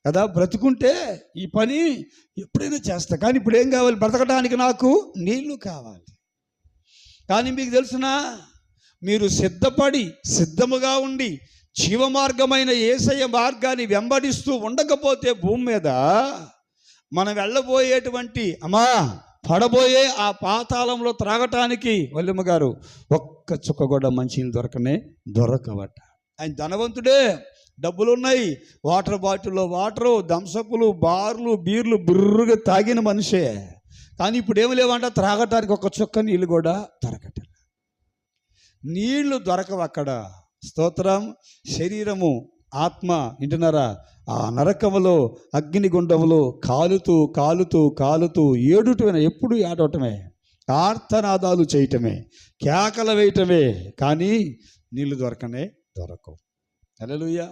కదా. బ్రతుకుంటే ఈ పని ఎప్పుడైనా చేస్తా, కానీ ఇప్పుడు ఏం కావాలి? బ్రతకడానికి నాకు నీళ్లు కావాలి. కానీ మీకు తెలుసునా, మీరు సిద్ధముగా ఉండి జీవమార్గమైన యేసయ్య మార్గాన్ని వెంబడిస్తూ ఉండకపోతే భూమి మీద మనం వెళ్ళబోయేటువంటి పడబోయే ఆ పాతాళంలో త్రాగటానికి వల్లిమ్మ గారు ఒక్క చుక్క కూడా మంచినీళ్ళు దొరకవట. ఆయన ధనవంతుడే, డబ్బులు ఉన్నాయి, వాటర్ బాటిల్లో వాటరు, థమ్సప్లు, బార్లు, బీర్లు బిర్రుగా తాగిన మనిషే. కానీ ఇప్పుడు ఏమి లేవంట, త్రాగటానికి ఒక చుక్క నీళ్ళు కూడా దొరకట. నీళ్లు దొరకవు అక్కడ. స్తోత్రం. శరీరము, ఆత్మ, వింటున్నారా, ఆ నరకములో అగ్నిగుండములో కాలుతూ కాలుతూ కాలుతూ ఏడుటమే, ఎప్పుడు ఏడవటమే, ఆర్తనాదాలు చేయటమే, కేకలు వేయటమే, కానీ నీళ్లు దొరకవు. హల్లెలూయా.